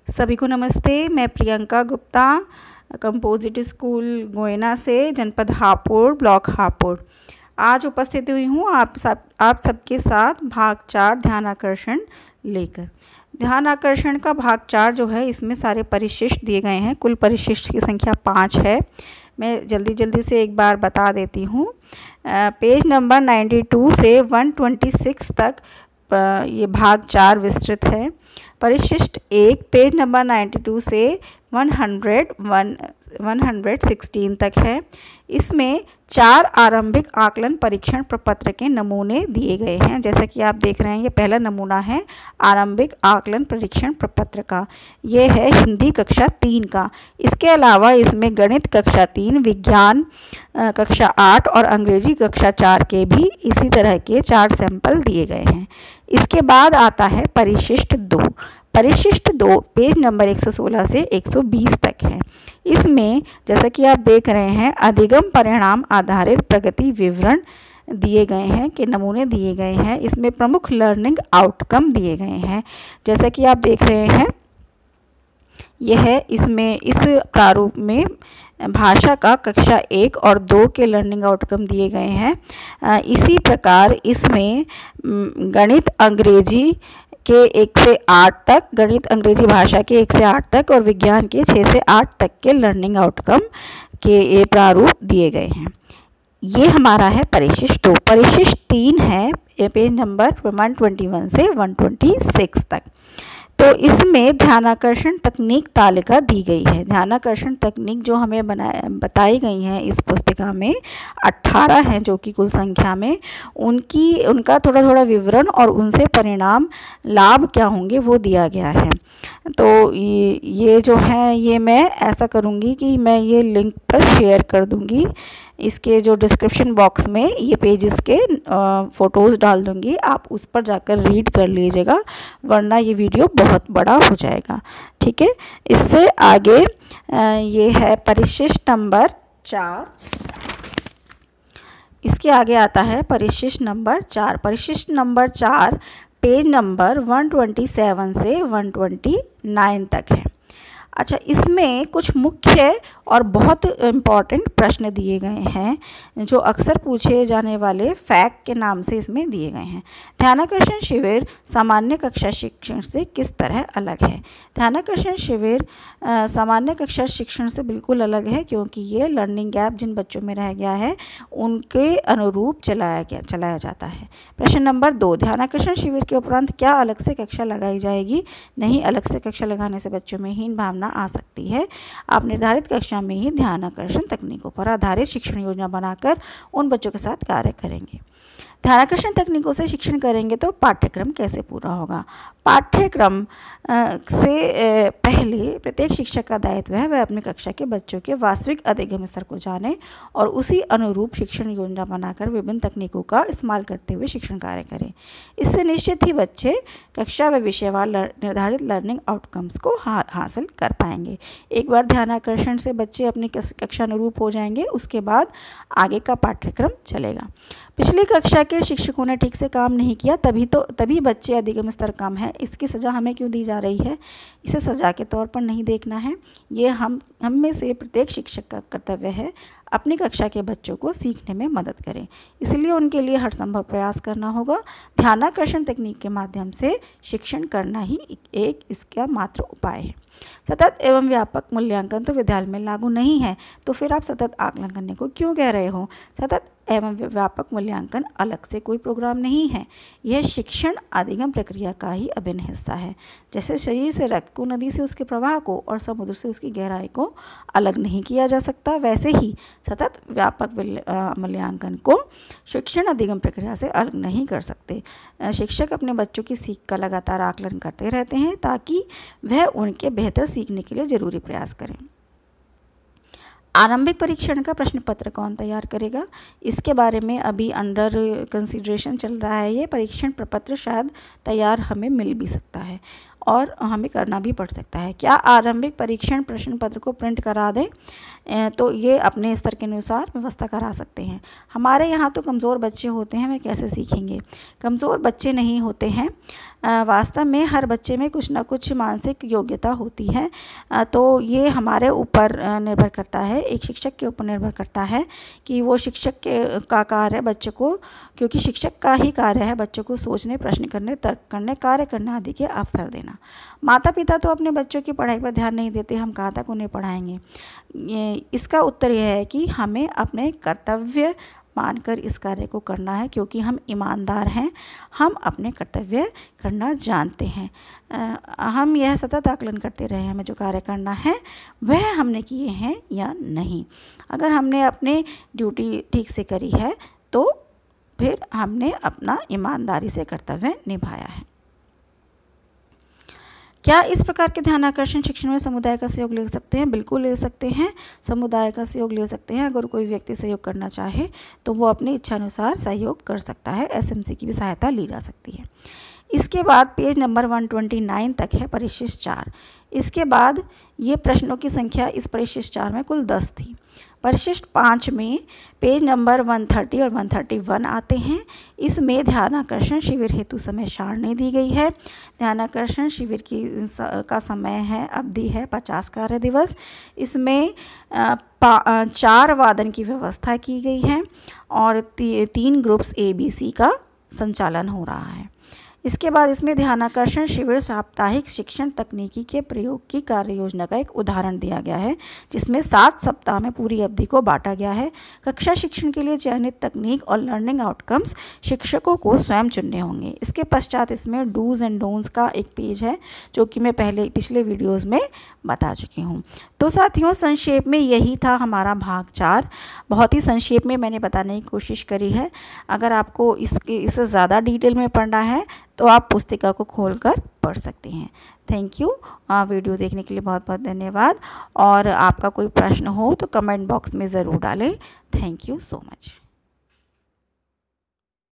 सभी को नमस्ते। मैं Priyanka Gupta, composite school Guyana से, जनपद हापुड़, ब्लॉक हापुड़। आज उपस्थित हुई हूँ आप सबके साथ भाग 4 ध्यान आकर्षण लेकर। ध्यान आकर्षण का भाग 4 जो है, इसमें सारे परिशिष्ट दिए गए हैं। कुल परिशिष्ट की संख्या 5 है। मैं जल्दी से एक बार बता देती हूँ। पेज नंबर 92 से 126 तक ये भाग 4 विस्तृत है। परिशिष्ट 1 पेज नंबर 92 से 116 तक है। इसमें 4 आरंभिक आकलन परीक्षण प्रपत्र के नमूने दिए गए हैं। जैसा कि आप देख रहे हैं, ये पहला नमूना है आरंभिक आकलन परीक्षण प्रपत्र का। ये है हिंदी कक्षा 3 का। इसके अलावा इसमें गणित कक्षा 3, विज्ञान कक्षा 8 और अंग्रेजी कक्षा 4 के भी इसी तरह के 4 सैंपल दिए गए हैं। इसके बाद आता है परिशिष्ट 2। परिशिष्ट 2 पेज नंबर 116 से 120 तक है। इसमें जैसा कि आप देख रहे हैं, अधिगम परिणाम आधारित प्रगति विवरण दिए गए हैं के नमूने दिए गए हैं। इसमें प्रमुख लर्निंग आउटकम दिए गए हैं। जैसा कि आप देख रहे हैं, यह है इसमें इस प्रारूप में भाषा का कक्षा 1 और 2 के लर्निंग आउटकम दिए गए हैं। इसी प्रकार इसमें गणित अंग्रेजी के 1 से 8 तक, गणित अंग्रेजी भाषा के 1 से 8 तक और विज्ञान के 6 से 8 तक के लर्निंग आउटकम के ये प्रारूप दिए गए हैं। ये हमारा है परिशिष्ट 2। परिशिष्ट 3 है पेज नंबर 121 से 126 तक। तो इसमें ध्यानाकर्षण तकनीक तालिका दी गई है। ध्यानाकर्षण तकनीक जो हमें बताई गई हैं इस पुस्तिका में 18 हैं, जो कि कुल संख्या में उनका थोड़ा विवरण और उनसे परिणाम लाभ क्या होंगे वो दिया गया है। तो ये जो है, ये मैं ऐसा करूँगी कि मैं ये लिंक पर शेयर कर दूँगी। इसके जो डिस्क्रिप्शन बॉक्स में ये पेजेस के फ़ोटोज़ डाल दूँगी, आप उस पर जाकर रीड कर लीजिएगा, वरना ये वीडियो बहुत बड़ा हो जाएगा। ठीक है। इससे आगे ये है परिशिष्ट नंबर 4। इसके आगे आता है परिशिष्ट नंबर 4। परिशिष्ट नंबर 4 पेज नंबर 127 से 129 तक है। अच्छा, इसमें कुछ मुख्य और बहुत इम्पॉर्टेंट प्रश्न दिए गए हैं, जो अक्सर पूछे जाने वाले फैक्ट के नाम से इसमें दिए गए हैं। ध्यानाकर्षण शिविर सामान्य कक्षा शिक्षण से किस तरह अलग है? ध्यानाकर्षण शिविर सामान्य कक्षा शिक्षण से बिल्कुल अलग है, क्योंकि ये लर्निंग गैप जिन बच्चों में रह गया है उनके अनुरूप चलाया जाता है। प्रश्न नंबर 2, ध्यानाकर्षण शिविर के उपरांत क्या अलग से कक्षा लगाई जाएगी? नहीं, अलग से कक्षा लगाने से बच्चों में हीन भावना आ सकती है। आप निर्धारित कक्षा में ही ध्यानाकर्षण तकनीकों पर आधारित शिक्षण योजना बनाकर उन बच्चों के साथ कार्य करेंगे। ध्यानाकर्षण तकनीकों से शिक्षण करेंगे तो पाठ्यक्रम कैसे पूरा होगा? पाठ्यक्रम से पहले प्रत्येक शिक्षक का दायित्व है वह अपनी कक्षा के बच्चों के वास्तविक अधिगम स्तर को जाने और उसी अनुरूप शिक्षण योजना बनाकर विभिन्न तकनीकों का इस्तेमाल करते हुए शिक्षण कार्य करें। इससे निश्चित ही बच्चे कक्षा व विषयवार निर्धारित लर्निंग आउटकम्स को हासिल कर पाएंगे। एक बार ध्यानाकर्षण से बच्चे अपनी कक्षा अनुरूप हो जाएंगे, उसके बाद आगे का पाठ्यक्रम चलेगा। पिछली कक्षा के शिक्षकों ने ठीक से काम नहीं किया, तभी बच्चे अधिगम स्तर कम है। इसकी सज़ा हमें क्यों दी जा रही है? इसे सज़ा के तौर पर नहीं देखना है। ये हम में से प्रत्येक शिक्षक का कर्तव्य है अपनी कक्षा के बच्चों को सीखने में मदद करें। इसलिए उनके लिए हर संभव प्रयास करना होगा। ध्यानाकर्षण तकनीक के माध्यम से शिक्षण करना ही एक इसका मात्र उपाय है। सतत एवं व्यापक मूल्यांकन तो विद्यालय में लागू नहीं है, तो फिर आप सतत आकलन करने को क्यों कह रहे हो? सतत एवं व्यापक मूल्यांकन अलग से कोई प्रोग्राम नहीं है। यह शिक्षण अधिगम प्रक्रिया का ही अभिन्न हिस्सा है। जैसे शरीर से रक्त को, नदी से उसके प्रवाह को और समुद्र से उसकी गहराई को अलग नहीं किया जा सकता, वैसे ही सतत व्यापक मूल्यांकन को शिक्षण अधिगम प्रक्रिया से अलग नहीं कर सकते। शिक्षक अपने बच्चों की सीख का लगातार आकलन करते रहते हैं ताकि वह उनके बेहतर सीखने के लिए ज़रूरी प्रयास करें। आरंभिक परीक्षण का प्रश्न पत्र कौन तैयार करेगा? इसके बारे में अभी अंडर कंसिडरेशन चल रहा है। ये परीक्षण प्रपत्र शायद तैयार हमें मिल भी सकता है। और हमें करना भी पड़ सकता है। क्या आरंभिक परीक्षण प्रश्न पत्र को प्रिंट करा दें? तो ये अपने स्तर के अनुसार व्यवस्था करा सकते हैं। हमारे यहाँ तो कमज़ोर बच्चे होते हैं, वे कैसे सीखेंगे? कमज़ोर बच्चे नहीं होते हैं, वास्तव में हर बच्चे में कुछ ना कुछ मानसिक योग्यता होती है। तो ये हमारे ऊपर निर्भर करता है, एक शिक्षक के ऊपर निर्भर करता है कि वो शिक्षक का कार्य है बच्चों को, क्योंकि शिक्षक का ही कार्य है बच्चों को सोचने, प्रश्न करने, तर्क करने, कार्य करने आदि के अवसर देना। माता पिता तो अपने बच्चों की पढ़ाई पर ध्यान नहीं देते, हम कहाँ तक उन्हें पढ़ाएंगे? इसका उत्तर यह है कि हमें अपने कर्तव्य मानकर इस कार्य को करना है, क्योंकि हम ईमानदार हैं, हम अपने कर्तव्य करना जानते हैं। हम यह सतत आकलन करते रहे हमें जो कार्य करना है वह हमने किए हैं या नहीं। अगर हमने अपनी ड्यूटी ठीक से करी है तो फिर हमने अपना ईमानदारी से कर्तव्य निभाया है। क्या इस प्रकार के ध्यानाकर्षण शिक्षण में समुदाय का सहयोग ले सकते हैं? बिल्कुल ले सकते हैं, समुदाय का सहयोग ले सकते हैं। अगर कोई व्यक्ति सहयोग करना चाहे तो वो अपनी इच्छा अनुसार सहयोग कर सकता है, एसएमसी की भी सहायता ली जा सकती है। इसके बाद पेज नंबर 129 तक है परिशिष्ट 4। इसके बाद ये प्रश्नों की संख्या इस परिशिष्ट 4 में कुल 10 थी। परिशिष्ट 5 में पेज नंबर 130 और 131 आते हैं। इसमें ध्यानाकर्षण शिविर हेतु समय सारणी दी गई है। ध्यानाकर्षण शिविर का समय है, अवधि है 50 कार्य दिवस। इसमें 4 वादन की व्यवस्था की गई है और 3 ग्रुप्स ABC का संचालन हो रहा है। इसके बाद इसमें ध्यानाकर्षण शिविर साप्ताहिक शिक्षण तकनीकी के प्रयोग की कार्य योजना का एक उदाहरण दिया गया है, जिसमें 7 सप्ताह में पूरी अवधि को बांटा गया है। कक्षा शिक्षण के लिए चयनित तकनीक और लर्निंग आउटकम्स शिक्षकों को स्वयं चुनने होंगे। इसके पश्चात इसमें डूज एंड डोंट्स का एक पेज है जो कि मैं पिछले वीडियोज़ में बता चुकी हूँ। तो साथियों, संक्षेप में यही था हमारा भाग 4। बहुत ही संक्षेप में मैंने बताने की कोशिश करी है। अगर आपको इससे ज़्यादा डिटेल में पढ़ना है तो आप पुस्तिका को खोलकर पढ़ सकते हैं। Thank you. वीडियो देखने के लिए बहुत बहुत धन्यवाद। और आपका कोई प्रश्न हो तो कमेंट बॉक्स में ज़रूर डालें। Thank you so much.